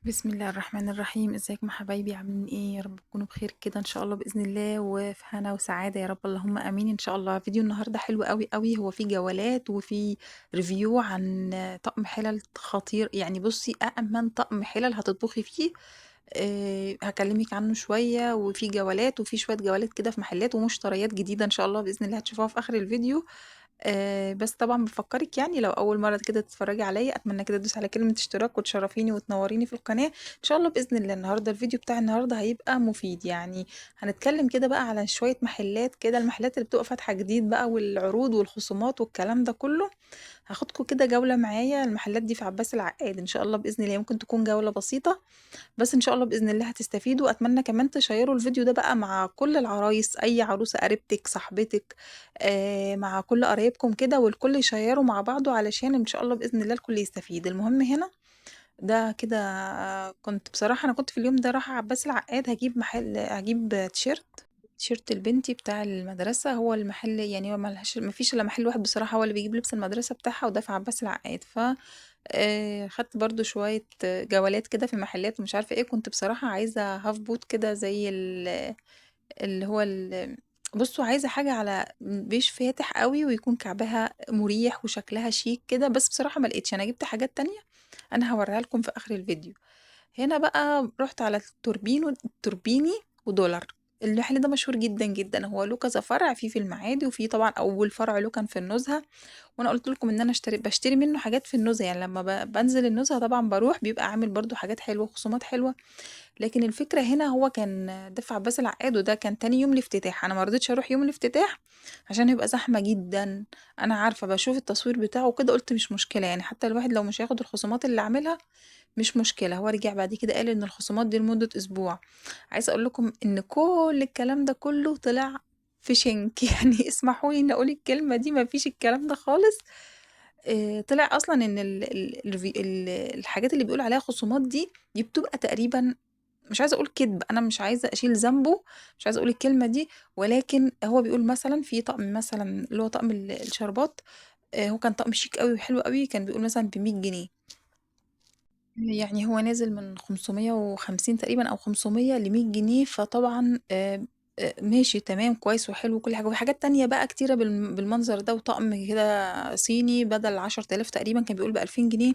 بسم الله الرحمن الرحيم، ازيكم يا حبايبي؟ عاملين ايه؟ يا رب تكونوا بخير كده ان شاء الله باذن الله، وفي هنا وسعاده يا رب، اللهم امين ان شاء الله. فيديو النهارده حلو قوي قوي، هو فيه جولات وفيه ريفيو عن طقم حلل خطير. يعني بصي، أأمن طقم حلل هتطبخي فيه. هكلمك عنه شويه، وفي جولات وفي شويه جولات كده في محلات ومشتريات جديده ان شاء الله باذن الله هتشوفوها في اخر الفيديو. بس طبعًا بافكّرِك، يعني لو أول مرّة كده تتفرّجي عليَّ، أتمنى كده تدوسي على كلمة اشتراك وتشرّفيني وتنوّريني في القناة إن شاء الله بإذن الله. النهارده الفيديو بتاع النهارده هيبقى مفيد، يعني هنتكلّم كده بقى على شوية محلات كده، المحلات اللي بتبقى فاتحة جديد بقى والعروض والخصومات والكلام ده كلّه. هاخدكم كده جولة معايا، المحلات دي في عباس العقاد إن شاء الله بإذن الله، ممكن تكون جولة بسيطة بس إن شاء الله بإذن الله هتستفيدوا. أتمنى كمان تشيّروا الفيديو ده بقى مع كل العرايس، أي عروسة قريبتِك، صاحبتِك، مع كل قرايبكم كده، والكل يشيّروا مع بعضه علشان إن شاء الله بإذن الله الكل يستفيد. المهم هنا ده كده، كنت بصراحة أنا كنت في اليوم ده رايحة عباس العقاد هاجيب تيشيرت لبنتي بتاع المدرسة. هو المحل يعني هو ما فيش إلا محل واحد بصراحة هو اللي بيجيب لبس المدرسة بتاعها، وده في عباس العقاد. خدت برضه شوية جولات كده في المحلات ومش عارفة إيه. كنت بصراحة عايزة half boot كده زي اللي هو بُصّوا، عايزة حاجة على بيج فاتح أوي ويكون كعبها مريح وشكلها شيك كده، بس بصراحة ما لقيتش. أنا جِبت حاجات تانية أنا هاوريها لكم في آخر الفيديو. هنا بقى رُحت على التوربيني ودولار. المحل ده مشهور جدًا، جدًا، هو له كذا فرع، في المعادي، وفي طبعًا أول فرع له كان في النزهة. وأنا قُلت لكم إن أنا باشتري منه حاجات في النزهة، يعني لمّا بانزل النزهة طبعًا باروح بيبقى عامل برضه حاجات حلوة وخصومات حلوة. لكن الفكرة هنا هو كان ده في عباس العقاد، وده كان تاني يوم الافتتاح. أنا ما رضيتش أروح يوم الافتتاح عشان هيبقى زحمة جدًا. أنا عارفة، باشوف التصوير بتاعه وكده قُلت مش مشكلة، يعني حتى الواحد لو مش هياخد الخصومات اللي عاملها مش مشكلة. هو رجع بعد كده قال إن الخصومات دي لمدة أسبوع. عايزة أقول لكم إن كل الكلام ده كله طلع في شِنك يعني اسمحوا لي إني أقول الكلمة دي، ما فيش الكلام ده خالص. طلع أصلًا إن الحاجات اللي بيقولوا عليها خصومات دي بتبقى تقريبًا، مش عايزة أقول كدب، أنا مش عايزة أشيل ذنبه، مش عايزة أقول الكلمة دي، ولكن هو بيقول مثلًا في طقم مثلًا اللي هو طقم الشربات. هو كان طقم شيك أوي وحلو أوي، كان بيقول مثلًا ب100 جنيه. يعني هو نازل من 550 تقريبًا أو 500 ل100 جنيه. فطبعًا ماشي تمام كويس وحلو وكل حاجة، وحاجات تانية بقى كتيرة بالمنظر ده، وطقم كده صيني بدل 10.000 تقريبًا كان بيقول ب2000 جنيه.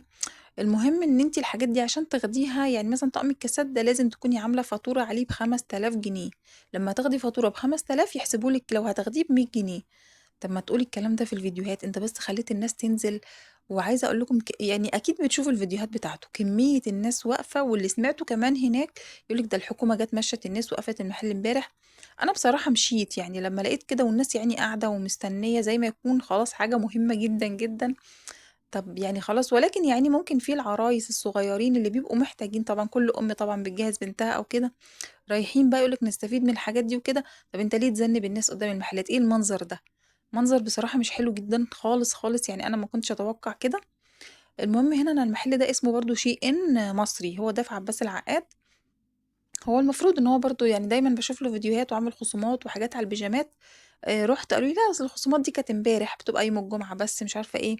المهم إن أنتِ الحاجات دي عشان تاخديها، يعني مثلًا طقم الكاسات ده لازم تكوني عاملة فاتورة عليه ب5000 جنيه. لمّا تاخدي فاتورة ب5000 يحسبوا لِك لو هتاخديه ب100 جنيه. طب ما تقولي الكلام ده في الفيديوهات، أنت بس خلّيت الناس تنزل. وعايزة أقول لكم يعني أكيد بتشوفوا الفيديوهات بتاعته، كمية الناس واقفة، واللي سمعته كمان هناك يقول لِك ده الحكومة جات مشّت الناس وقفلت المحل امبارح. أنا بصراحة مشيت، يعني لمّا لقيت كده والناس يا عيني قاعدة ومستنية زي ما يكون خلاص حاجة مهمة جدًا، جدًا. طب يعني خلاص، ولكن يعني ممكن في العرايس الصغيّرين اللي بيبقوا محتاجين، طبعًا كل أم طبعًا بتجهّز بنتها أو كده، رايحين بقى يقولوا لِك نستفيد من الحاجات دي وكده. طب أنت ليه تذنِّب الناس قدّام المحلات؟ إيه المنظر ده؟ منظر بصراحة مش حلو جدًا خالص، خالص، يعني أنا ما كنتش أتوقع كده. المهم هنا أنا المحل ده اسمه برضه شي إن مصري، هو ده في عباس العقاد. هو المفروض إن هو برضه يعني دايمًا باشوف له فيديوهات وعامل خصومات وحاجات على البيجامات. رُحت قالوا لي: "لأ أصل الخصومات دي كانت امبارح، بتبقى يوم الجمعة بس." مش عارفة إيه.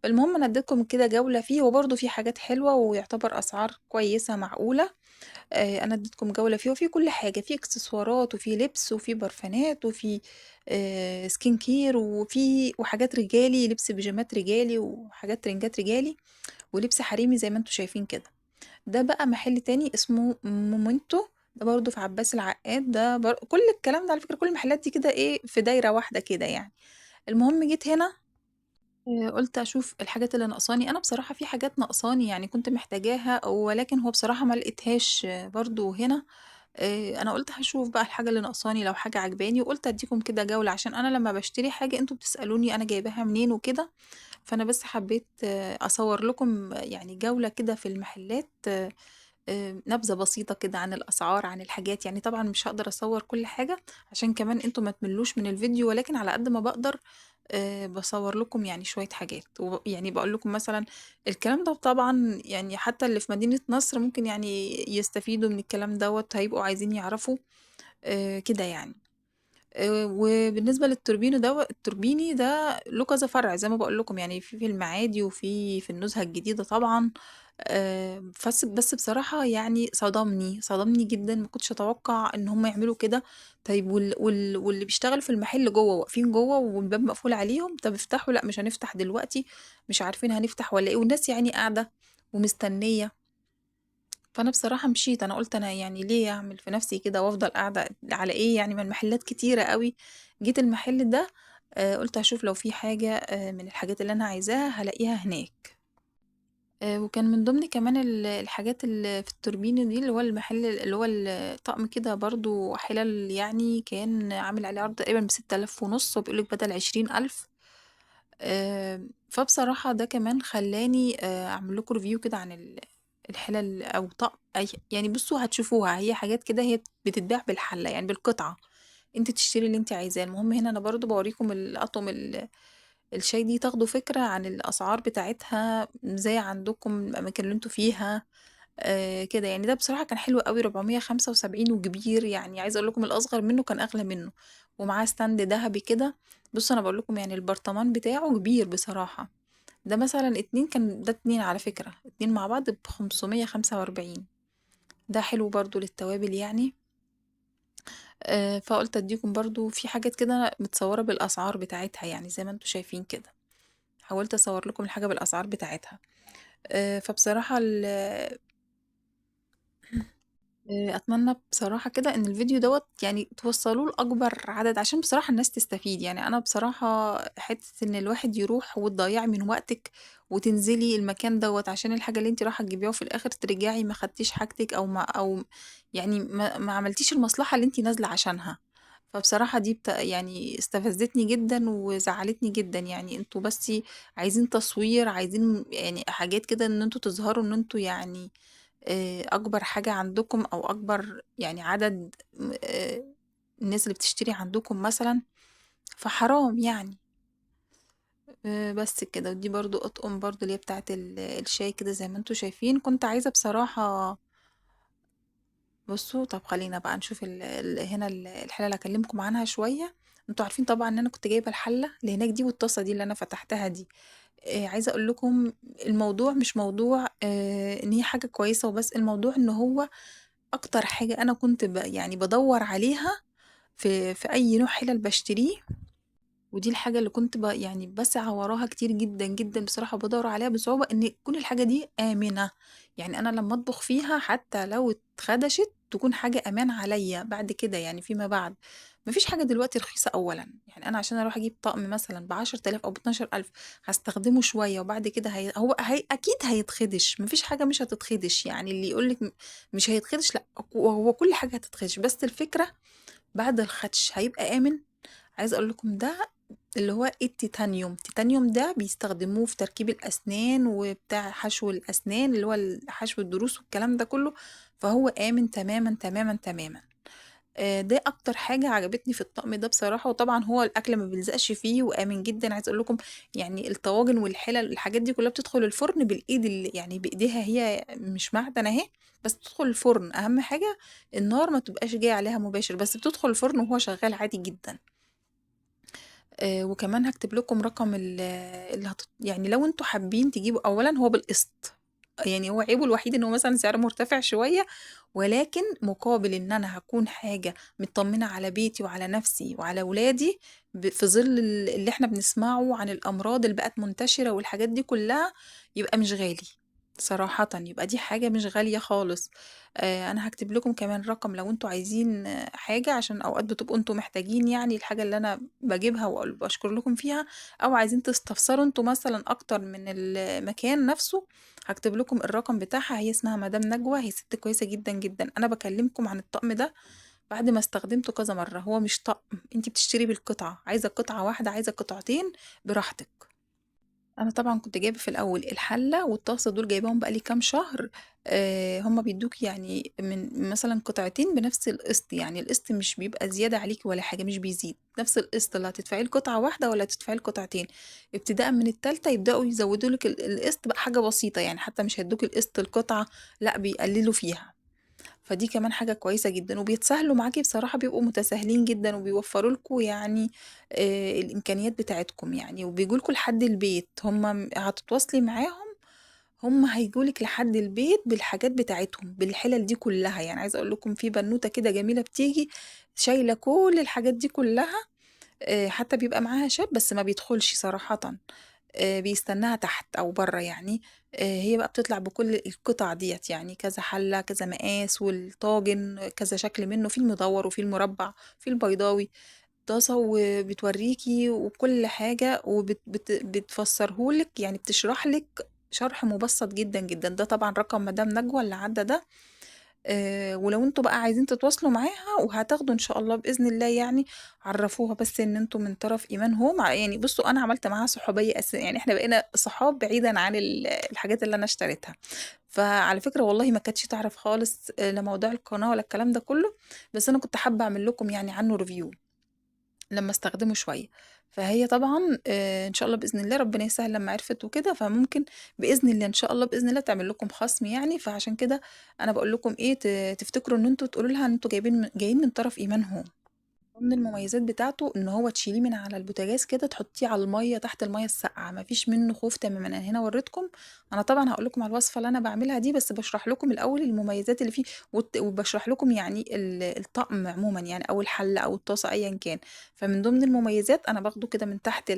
المهم أنا اديتكم كده جولة فيه، وبرضه فيه حاجات حلوة ويعتبر أسعار كويسة معقولة. أنا اديتكم جولة فيه، وفيه كل حاجة، فيه إكسسوارات وفيه لبس وفيه برفانات وفيه skin care وحاجات رجالي، لبس بيجامات رجالي وحاجات ترنجات رجالي ولبس حريمي زي ما أنتم شايفين كده. ده بقى محل تاني اسمه مومنتو، ده برضه في عباس العقاد. ده كل الكلام ده على فكرة، كل المحلات دي كده إيه في دايرة واحدة كده يعني. المهم جيت هنا، قُلت أشوف الحاجات اللي ناقصاني. أنا بصراحة في حاجات ناقصاني يعني كنت محتاجاها، ولكن هو بصراحة ما لقيتهاش برضه هنا. أنا قُلت هاشوف بقى الحاجة اللي ناقصاني لو حاجة عاجباني، وقُلت أدّيكم كده جولة عشان أنا لمّا باشتري حاجة أنتم بتسألوني أنا جايباها منين وكده. فأنا بس حبيت أصوّر لكم يعني جولة كده في المحلات، نبذة بسيطة كده عن الأسعار، عن الحاجات. يعني طبعًا مش هاقدر أصوّر كل حاجة عشان كمان أنتم ما تملّوش من الفيديو، ولكن على قد ما باقدر باصوّر لكم يعني شوية حاجات. يعني باقول لكم مثلًا الكلام ده طبعًا يعني حتى اللي في مدينة نصر ممكن يعني يستفيدوا من الكلام دوّة، هيبقوا عايزين يعرفوا كده يعني. وبالنسبة التوربيني ده له كذا فرع زي ما باقول لكم، يعني في المعادي وفي النزهة الجديدة طبعًا. بس بصراحة يعني صدمني جدًا، ما كنتش أتوقع إن هُم يعملوا كده. طيب واللي بيشتغلوا في المحل جوّه، واقفين جوّه والباب مقفول عليهم، طب افتحوا، لأ مش هنفتح دلوقتي، مش عارفين هنفتح والّا إيه، والناس يا عيني قاعدة ومستنية. فأنا بصراحة مشيت، أنا قُلت أنا يعني ليه أعمل في نفسي كده وأفضل قاعدة على إيه يعني، ما المحلات كتيرة أوي. جيت المحل ده قُلت هاشوف لو في حاجة من الحاجات اللي أنا عايزاها هالاقيها هناك. وكان من ضمن كمان الحاجات اللي في التوربينو دي، اللي هو المحل اللي هو طقم كده برضه حِلَل يعني، كان عامل عليه عرض تقريبًا ب6500 وبيقول لِك بدل 20,000. فبصراحة ده كمان خلّاني أعمل لكم review كده عن الحِلَل أو طقم يعني بُصّوا هتشوفوها، هي حاجات كده هي بتتباع بالحلة، يعني بالقطعة، أنتِ تشتري اللي أنتِ عايزاه. المهم هنا أنا برضه باورّيكم أطقم الشاي دي، تاخدوا فكرة عن الأسعار بتاعتها زي عندكم الأماكن اللي أنتم فيها. كده يعني، ده بصراحة كان حلو أوي، 475 وكبير، يعني عايزة أقول لكم الأصغر منه كان أغلى منه، ومعاه stand دهبي كده. بُصّوا أنا باقول لكم يعني البرطمان بتاعه كبير بصراحة. ده مثلًا 2 كان ده 2 على فكرة، 2 مع بعض ب545. ده حلو برضه للتوابل يعني. فقُلت أدّيكم برضه في حاجات كده متصورة بالأسعار بتاعتها يعني زي ما أنتم شايفين كده. حاولت أصور لكم الحاجة بالأسعار بتاعتها. فبصراحة أتمنى بصراحة كده إن الفيديو دوّة يعني توصّلوه لأكبر عدد، عشان بصراحة الناس تستفيد. يعني أنا بصراحة حتّة إن الواحد يروح وتضيّعي من وقتِك وتنزلي المكان دوّة عشان الحاجة اللي أنتِ رايحة تجيبيها، وفي الآخر ترجعي ما خدتيش حاجتِك، أو يعني ما عملتيش المصلحة اللي أنتِ نازلة عشانها. فبصراحة دي يعني استفزتني جدًا وزعّلتني جدًا. يعني أنتم بس عايزين تصوير، عايزين يعني حاجات كده إن أنتم تظهروا إن أنتم يعني أكبر حاجة عندكم، أو أكبر يعني عدد الناس اللي بتشتري عندكم مثلًا، فحرام يعني. بس كده. ودي برضه أطقم برضه اللي هي بتاعة الشاي كده زي ما أنتم شايفين. كنت عايزة بصراحة بُصّوا، طب خلّينا بقى نشوف هنا الحلة اللي هاكلمكم عنها شوية. أنتم عارفين طبعًا إن أنا كنت جايبة الحلة اللي هناك دي والطاسة دي اللي أنا فتحتها دي. عايزة أقول لكم الموضوع مش موضوع إن هي حاجة كويسة وبس، الموضوع إن هو أكتر حاجة أنا كنت يعني بادوّر عليها في أي نوع حِلَل باشتريه، ودي الحاجة اللي كنت يعني باسعى وراها كتير جدًا، جدًا بصراحة، بادوّر عليها بصعوبة إن تكون الحاجة دي آمنة. يعني أنا لمّا أطبخ فيها حتى لو اتخدشت تكون حاجة أمان عليّا بعد كده يعني فيما بعد. ما فيش حاجة دلوقتي رخيصة أولًا، يعني أنا عشان أروح أجيب طقم مثلًا ب10.000 أو ب12.000 هاستخدمه شوية وبعد كده هو أكيد هيتخدش، ما فيش حاجة مش هتتخدش. يعني اللي يقول لِك مش هيتخدش لأ، هو كل حاجة هتتخدش، بس الفكرة بعد الخدش هيبقى آمن. عايزة أقول لكم ده اللي هو التيتانيوم. التيتانيوم ده بيستخدموه في تركيب الأسنان وبتاع حشو الأسنان، اللي هو حشو الضروس والكلام ده كله، فهو آمن تمامًا، تمامًا، تمامًا. ده أكتر حاجة عجبتني في الطقم ده بصراحة. وطبعًا هو الأكل ما بيلزقش فيه وآمن جدًا. عايزة أقول لكم يعني الطواجن والحلل الحاجات دي كلها بتدخل الفرن بالإيد، يعني بإيديها، هي مش معدن أهي، بس بتدخل الفرن. أهم حاجة النار ما تبقاش جاية عليها مباشر، بس بتدخل الفرن وهو شغال عادي جدًا. وكمان هاكتب لكم رقم اللي يعني لو أنتم حابين تجيبوا. أولًا هو بالقسط، يعني هو عيبه الوحيد إن هو مثلًا سعره مرتفع شوية، ولكن مقابل إن أنا هاكون حاجة متطمنة على بيتي وعلى نفسي وعلى ولادي، في ظل اللي إحنا بنسمعه عن الأمراض اللي بقت منتشرة والحاجات دي كلها، يبقى مش غالي. صراحةً يبقى دي حاجة مش غالية خالص. أنا هاكتب لكم كمان رقم لو أنتم عايزين حاجة، عشان أوقات بتبقوا أنتم محتاجين يعني الحاجة اللي أنا باجيبها وباشكر لكم فيها، أو عايزين تستفسروا أنتم مثلًا أكتر من المكان نفسه. هاكتب لكم الرقم بتاعها. هي اسمها مدام نجوى، هي ست كويسة جدًا، جدًا. أنا باكلمكم عن الطقم ده بعد ما استخدمته كذا مرة. هو مش طقم، أنتِ بتشتري بالقطعة، عايزة قطعة واحدة، عايزة قطعتين، براحتك. أنا طبعًا كنت جايبة في الأول الحلة والطاسة، دول جايباهم بقى لي كام شهر. هُم بيدّوكِ يعني من مثلًا قطعتين بنفس القسط، يعني القسط مش بيبقى زيادة عليكِ ولا حاجة، مش بيزيد، نفس القسط اللي هتدفعيه لقطعة واحدة والّا هتدفعيه لقطعتين. ابتداءً من التالتة يبدأوا يزودوا لِك القسط بقى حاجة بسيطة، يعني حتى مش هيدّوكِ القسط القطعة، لأ بيقللوا فيها. فدي كمان حاجة كويسة جدًا، وبيتساهلوا معاكِ بصراحة، بيبقوا متساهلين جدًا وبيوفّروا لكم يعني الإمكانيات بتاعتكم يعني، وبييجوا لكم لحد البيت. هُم هتتواصلي معاهم هم هيجوا لك لحد البيت بالحاجات بتاعتهم بالحلل دي كلها. يعني عايزه اقول لكم في بنوته كده جميله بتيجي شايله كل الحاجات دي كلها. حتى بيبقى معاها شاب بس ما بيدخلش صراحه. بيستناها تحت او بره يعني. هي بقى بتطلع بكل القطع ديت، يعني كذا حله كذا مقاس، والطاجن كذا شكل منه، في المدور وفي المربع في البيضاوي طاسة، وبتوريكي وكل حاجة وبتفسرهولك، يعني بتشرح لك شرح مبسط جدا جدا. ده طبعا رقم مدام نجوى اللي عدى ده. ولو انتوا بقى عايزين تتواصلوا معاها وهتاخدوا ان شاء الله باذن الله، يعني عرفوها بس ان انتوا من طرف ايمان هوم. يعني بصوا انا عملت معاها صحوبيه يعني احنا بقينا صحاب بعيدا عن الحاجات اللي انا اشتريتها. فعلى فكره والله ما كانتش تعرف خالص لا موضوع القناه ولا الكلام ده كله، بس انا كنت حابه اعمل لكم يعني عنه ريفيو لما استخدمه شوية. فهي طبعا ان شاء الله باذن الله ربنا يسهل لما عرفت وكده، فممكن باذن الله ان شاء الله باذن الله تعمل لكم خصم يعني. فعشان كده انا بقول لكم ايه، تفتكروا ان انتوا تقولوا لها ان انتوا جايين من طرف ايمان هوم. من المميزات بتاعته ان هو تشيليه من على البوتاجاز كده تحطيه على الميه تحت الميه الساقعه، مفيش منه خوف تماما. انا هنا وريتكم، انا طبعا هقول لكم على الوصفه اللي انا بعملها دي، بس بشرح لكم الاول المميزات اللي فيه، وبشرح لكم يعني الطقم عموما يعني، او الحله او الطاسه ايا كان. فمن ضمن المميزات انا باخده كده من تحت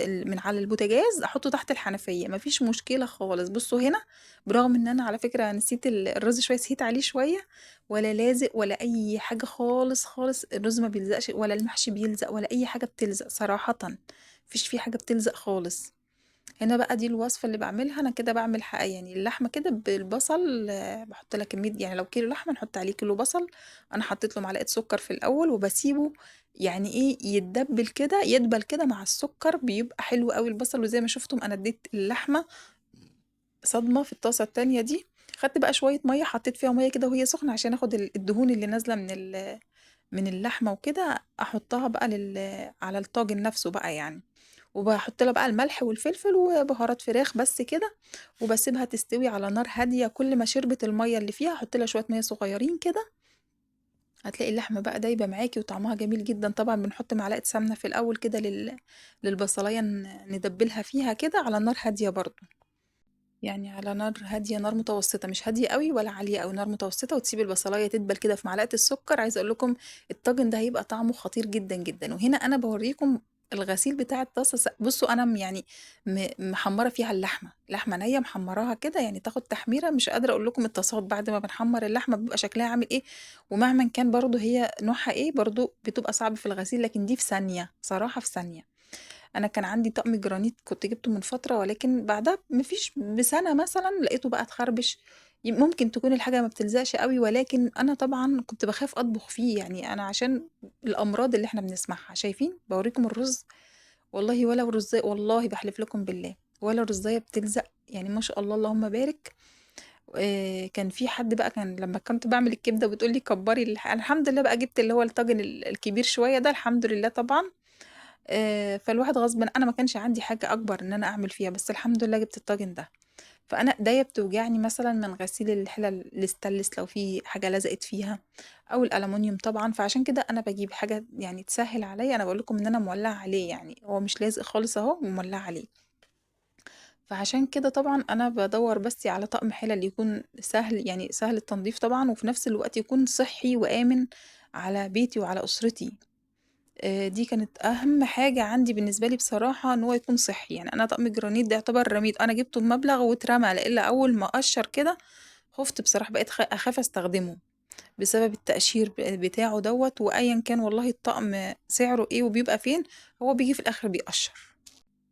من على البوتاجاز احطه تحت الحنفيه، مفيش مشكله خالص. بصوا هنا، برغم ان انا على فكره نسيت الرز شويه، سهيت عليه شويه، ولا لازق ولا اي حاجه خالص خالص. الرز ما بيلزقش ولا المحشي بيلزق ولا اي حاجه بتلزق صراحه، مفيش فيه حاجه بتلزق خالص. هنا بقى دي الوصفه اللي بعملها انا كده، بعمل حق يعني اللحمه كده بالبصل. بحط لها كميه، يعني لو كيلو لحمه نحط عليه كيلو بصل. انا حطيت له معلقه سكر في الاول وبسيبه يعني ايه يتدبل كده، يدبل كده مع السكر، بيبقى حلو قوي البصل. وزي ما شفتم انا اديت اللحمه صدمة في الطاسة التانية دي. خدت بقى شوية مية حطيت فيها مية كده وهي سخنة عشان اخد الدهون اللي نازلة من اللحمة وكده، احطها بقى على الطاجن نفسه بقى يعني. وبحط لها بقى الملح والفلفل وبهارات فراخ بس كده، وبسيبها تستوي على نار هادية. كل ما شربت المية اللي فيها احط لها شوية مية صغيرين كده، هتلاقي اللحمة بقى دايبة معاكي وطعمها جميل جدا. طبعا بنحط معلقة سمنة في الأول كده للبصلاية، ندبلها فيها كده على نار هادية برضو، يعني على نار هادية، نار متوسطة مش هادية قوي ولا عالية قوي، نار متوسطة. وتسيبي البصلاية تدبل كده في معلقة السكر. عايزة اقول لكم الطاجن ده هيبقى طعمه خطير جدا جدا. وهنا انا بوريكم الغسيل بتاع الطاسة. بصوا انا يعني محمرة فيها اللحمة، لحمة نية محمراها كده يعني تاخد تحميرة. مش قادرة اقول لكم الطاسات بعد ما بنحمر اللحمة بيبقى شكلها عامل ايه. ومهما كان برضو هي نوعها ايه برضو بتبقى صعب في الغسيل، لكن دي في ثانية صراحة، في ثانية. انا كان عندي طقم جرانيت كنت جبته من فتره، ولكن بعدها مفيش بسنه مثلا لقيته بقى اتخربش. ممكن تكون الحاجه ما بتلزقش قوي، ولكن انا طبعا كنت بخاف اطبخ فيه يعني، انا عشان الامراض اللي احنا بنسمعها. شايفين بوريكم الرز، والله ولا رزايه، والله بحلف لكم بالله ولا رزايه بتلزق يعني، ما شاء الله اللهم بارك. كان في حد بقى كان لما كنت بعمل الكبده بتقول لي كبري الحمد لله بقى جبت اللي هو الطاجن الكبير شويه ده، الحمد لله طبعا. فالواحد غصبًا، أنا ما كانش عندي حاجة أكبر إن أنا أعمل فيها، بس الحمد لله جبت الطاجن ده. فأنا إيديّا بتوجعني مثلًا من غسيل الحلل الstainless لو في حاجة لزقت فيها، أو الألمونيوم طبعًا. فعشان كده أنا باجيب حاجة يعني تسهِّل عليَّ. أنا باقول لكم إن أنا مولّعة عليه، يعني هو مش لازق خالص أهو ومولّعة عليه. فعشان كده طبعًا أنا بادوّر بس على طقم حلل يكون سهل، يعني سهل التنضيف طبعًا، وفي نفس الوقت يكون صحّي وآمن على بيتي وعلى أسرتي. دي كانت أهم حاجة عندي بالنسبة لي بصراحة، إن هو يكون صحّي. يعني أنا طقم الجرانيت ده يعتبر رميته، أنا جِبته بمبلغ واترمى، لإن أول ما قشّر كده خُفت بصراحة، بقيت أخاف أستخدمه بسبب التقشير بتاعه دوّة. وأيًا كان والله الطقم سعره إيه وبيبقى فين، هو بييجي في الآخر بيقشّر،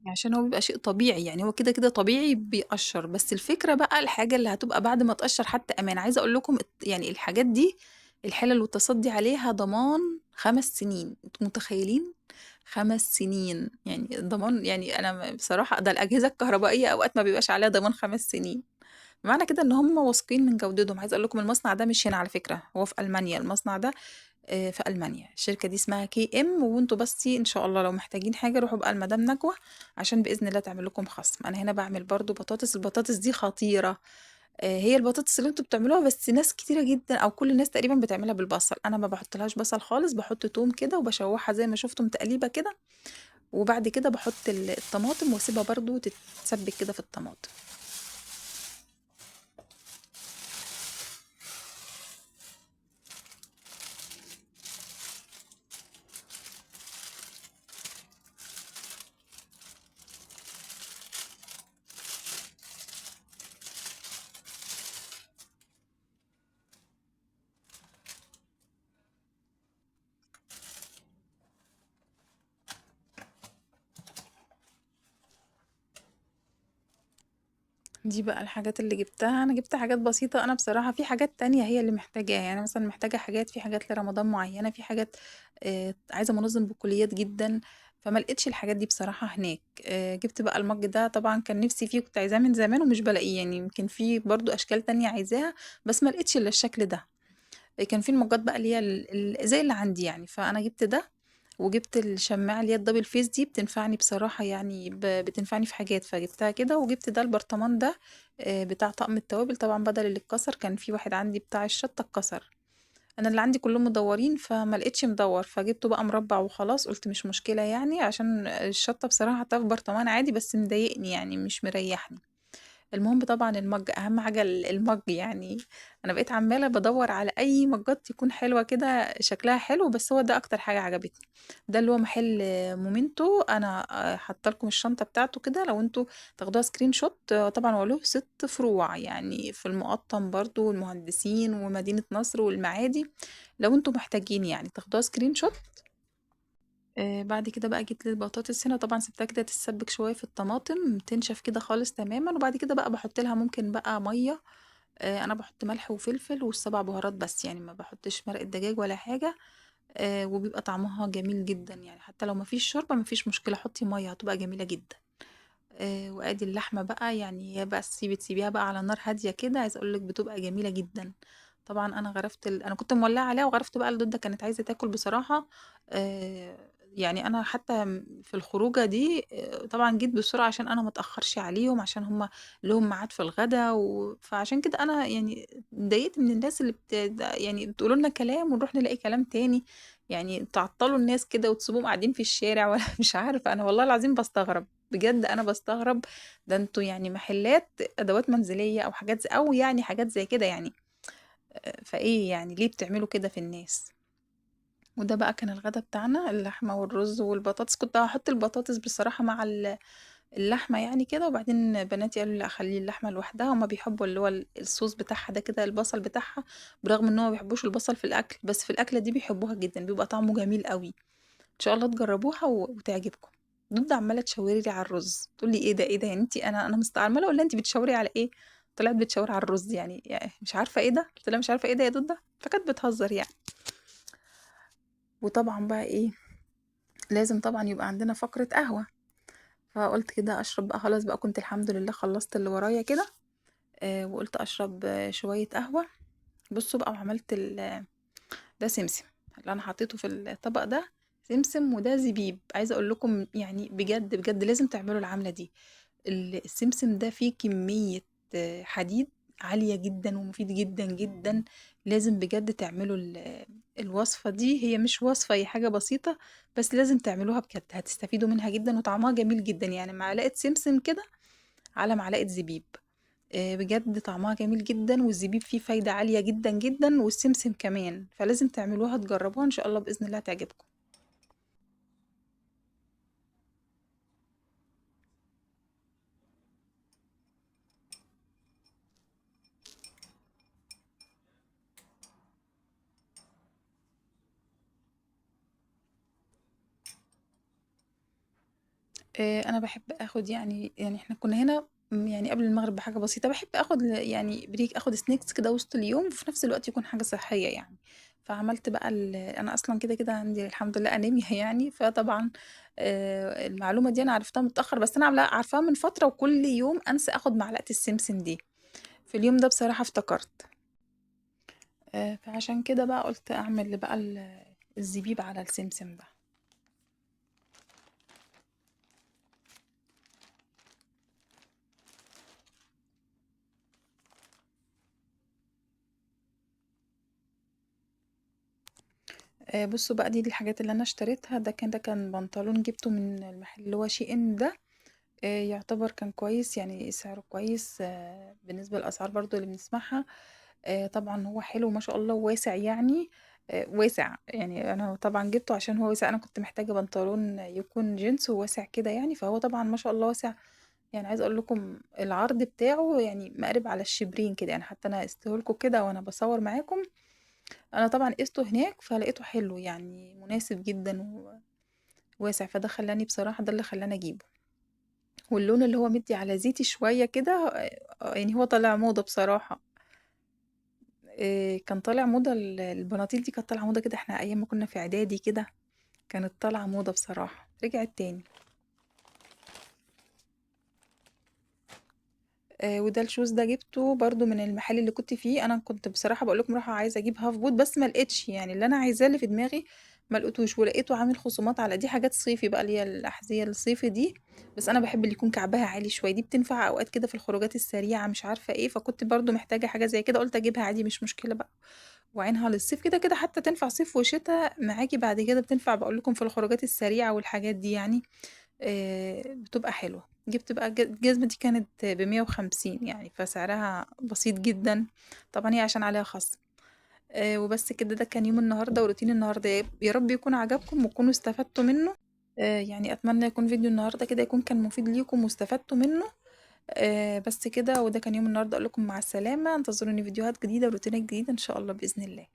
عشان هو بيبقى شيء طبيعي، يعني هو كده طبيعي بيقشّر. بس الفكرة بقى الحاجة اللي هتبقى بعد ما تقشّر حتى أمان. عايزة أقول لكم يعني الحاجات دي، الحلل والتصدي عليها ضمان 5 سنين، أنتم متخيلين؟ 5 سنين يعني ضمان. يعني أنا بصراحة ده الأجهزة الكهربائية أوقات ما بيبقاش عليها ضمان 5 سنين. معنى كده إن هم واثقين من جودتهم. عايزة أقول لكم المصنع ده مش هنا على فكرة، هو في ألمانيا. المصنع ده في ألمانيا، الشركة دي اسمها KM. وانتوا بس إن شاء الله لو محتاجين حاجة روحوا بقى لمدام نجوى عشان بإذن الله تعمل لكم خصم. أنا هنا باعمل برضو بطاطس، البطاطس دي خطيرة. هي البطاطس اللي انتوا بتعملوها، بس ناس كتيرة جدا أو كل الناس تقريبا بتعملها بالبصل. أنا ما بحطلهاش بصل خالص، بحط توم كده وبشوحها زي ما شفتم تقليبة كده، وبعد كده بحط الطماطم واسيبها برضو تتسبك كده في الطماطم. دي بقى الحاجات اللي جبتها، أنا جبت حاجات بسيطة، أنا بصراحة في حاجات تانية هي اللي محتاجاها، يعني مثلًا محتاجة حاجات في حاجات لرمضان معيّنة، في حاجات عايزة منظم بقوليات جدًا، فما لقيتش الحاجات دي بصراحة هناك. جبت بقى المَج ده طبعًا كان نِفْسي فيه وكنت عايزاه من زمان ومش بالاقيه، يعني يمكن في برضه أشكال تانية عايزاها، بس ما لقيتش إلا الشكل ده. كان في المجات بقى اللي هي زي اللي عندي يعني، فأنا جبت ده، وجبت الشماعة اللي هي الدبل فيس دي بتنفعني بصراحة يعني بتنفعني في حاجات فجبتها كده، وجبت ده البرطمان ده بتاع طقم التوابل طبعا بدل اللي اتكسر، كان في واحد عندي بتاع الشطة اتكسر، انا اللي عندي كلهم مدورين فما لقيتش مدور فجبته بقى مربع وخلاص، قلت مش مشكلة يعني عشان الشطة بصراحة حطها في برطمان عادي بس مضايقني يعني مش مريحني. المهم طبعًا المَج، أهم حاجة المَج يعني، أنا بقيت عمّالة بادوّر على أي مَجّات تكون حلوة كده شكلها حلو، بس هو ده أكتر حاجة عجبتني، ده اللي هو محل مومنتو، أنا حاطة لكم الشنطة بتاعته كده لو أنتم تاخدوها screenshot، طبعًا هو له 6 فروع، يعني في المُقطّم برضه والمهندسين ومدينة نصر والمعادي، لو أنتم محتاجين يعني تاخدوها screenshot. بعد كده بقى جيت للبطاطس هنا، طبعًا سِبتها كده تتسبِّك شوية في الطماطم، تنشف كده خالص تمامًا، وبعد كده بقى باحُط لها ممكن بقى مَيّة، أنا باحُط ملح وفلفل والسبع بهارات بس، يعني ما باحُطش مرقة دجاج ولا حاجة، وبيبقى طعمها جميل جدًا يعني، حتى لو ما فيش شوربة ما فيش مشكلة، حُطّي مَيّة هتبقى جميلة جدًا. وآدي اللحمة بقى، يعني هي بقى بتسيبيها بقى على نار هادية كده، عايزة أقول لِك بتبقى جميلة جدًا. طبعًا أنا غرفت أنا كنت مولّعة عليها وغرفت بقى الدودة كانت عايزة تاكل بصراحة، يعني أنا حتى في الخروجة دي طبعًا جيت بسرعة عشان أنا ما اتأخرش عليهم، عشان هُم ليهم ميعاد في الغدا فعشان كده أنا يعني اتضايقت من الناس اللي يعني بتقولوا لنا كلام ونروح نلاقي كلام تاني، يعني تعطّلوا الناس كده وتسيبوهم قاعدين في الشارع وأنا مش عارفة، أنا والله العظيم باستغرب. بجد أنا باستغرب، ده أنتم يعني محلات أدوات منزلية أو حاجات أو يعني حاجات زي كده يعني، فإيه يعني ليه بتعملوا كده في الناس؟ وده بقى كان الغدا بتاعنا، اللحمة والرز والبطاطس، كنت هاحط البطاطس بصراحة مع اللحمة يعني كده، وبعدين بناتي قالوا لي لأ خلّي اللحمة لوحدها، هُم بيحبوا اللي هو الصوص بتاعها ده كده، البصل بتاعها، برغم إن هُم ما بيحبوش البصل في الأكل، بس في الأكلة دي بيحبوها جدًا، بيبقى طعمه جميل أوي. إن شاء الله تجربوها وتعجبكم. دودة عمالة تشاور لي على الرز، تقول لي إيه ده إيه ده يعني أنتِ، أنا عمالة أقول لها أنتِ بتشاوري على إيه؟ طلعت بتشاور على الرز يعني مش عارفة إيه ده؟ قُلت لها مش عارفة إيه ده يا دودة؟ فكانت بتهزر يعني. وطبعًا بقى إيه، لازم طبعًا يبقى عندنا فقرة قهوة، فقُلت كده أشرب بقى خلاص بقى كنت الحمد لله خلّصت اللي ورايا كده، وقُلت أشرب شوية قهوة. بُصّوا بقى وعملت ده سمسم، اللي أنا حطيته في الطبق ده سمسم وده زبيب، عايزة أقول لكم يعني بجد، بجد لازم تعملوا العملة دي. السمسم ده فيه كمية حديد عالية جدًا ومفيد جدًا، جدًا، لازم بجد تعملوا الوصفة دي، هي مش وصفة هي حاجة بسيطة، بس لازم تعملوها بجد، هتستفيدوا منها جدًا وطعمها جميل جدًا، يعني معلقة سمسم كده على معلقة زبيب. بجد طعمها جميل جدًا، والزبيب فيه فايدة عالية جدًا، جدًا، والسمسم كمان، فلازم تعملوها تجربوها إن شاء الله بإذن الله هتعجبكم. أنا باحب آخد يعني إحنا كنا هنا يعني قبل المغرب بحاجة بسيطة، باحب آخد يعني break، آخد snacks كده وسط اليوم، وفي نفس الوقت يكون حاجة صحية يعني. فعملت بقى أنا أصلًا كده عندي الحمد لله أنيميا يعني، فطبعًا المعلومة دي أنا عرفتها متأخر، بس أنا عارفاها من فترة، وكل يوم أنسى آخد معلقة السمسم دي. في اليوم ده بصراحة افتكرت. فعشان كده بقى قُلت أعمل بقى الزبيب على السمسم ده. بُصّوا بقى دي الحاجات اللي أنا اشتريتها، ده كان بنطلون جِبته من المحل اللي هو SHEIN ده، يعتبر كان كويس، يعني سعره كويس بالنسبة للأسعار برضه اللي بنسمعها، طبعًا هو حلو ما شاء الله وواسع يعني، واسع، يعني أنا طبعًا جِبته عشان هو واسع، أنا كنت محتاجة بنطلون يكون جينز وواسع كده يعني، فهو طبعًا ما شاء الله واسع، يعني عايزة أقول لكم العرض بتاعه يعني مقارب على الشبرين كده، يعني حتى أنا قِسته لكم كده وأنا باصوّر معاكم، أنا طبعًا قِسته هناك فلقيته حلو يعني مناسب جدًا وواسع، فده خلّاني بصراحة ده اللي خلّاني أجيبه. واللون اللي هو مدي على زيتي شوية كده، يعني هو طالع موضة بصراحة. كان طالع موضة البناطيل دي كانت طالعة موضة كده، احنا ايام ما كنا في اعدادي كده كانت طالعة موضة بصراحة، رجعت تاني. وده الشوز ده جبته برضو من المحل اللي كنت فيه. انا كنت بصراحة بقول لكم رايحة عايزة اجيب هاف بوت، بس ما لقيتش يعني اللي انا عايزاه اللي في دماغي، ما لقيتوش، ولقيته عامل خصومات على دي حاجات صيفي بقى اللي هي الاحذية الصيفي دي. بس انا بحب اللي يكون كعبها عالي شوية، دي بتنفع اوقات كده في الخروجات السريعة مش عارفة ايه، فكنت برضو محتاجة حاجة زي كده، قلت اجيبها عادي مش مشكلة بقى. وعينها للصيف كده كده، حتى تنفع صيف وشتاء معاكي بعد كده، بتنفع بقول لكم في الخروجات السريعة والحاجات دي يعني. بتبقى حلوة. جبت بقى الجزمة دي كانت ب150 يعني، فسعرها بسيط جدا. طبعا هي عشان عليها خصم. وبس كده، ده كان يوم النهاردة وروتين النهاردة، يا رب يكون عجبكم وتكونوا استفدتوا منه. يعني أتمنى يكون فيديو النهاردة كده يكون كان مفيد ليكم واستفدتوا منه. بس كده، وده كان يوم النهاردة، أقول لكم مع السلامة، انتظروني فيديوهات جديدة وروتينات جديدة إن شاء الله بإذن الله.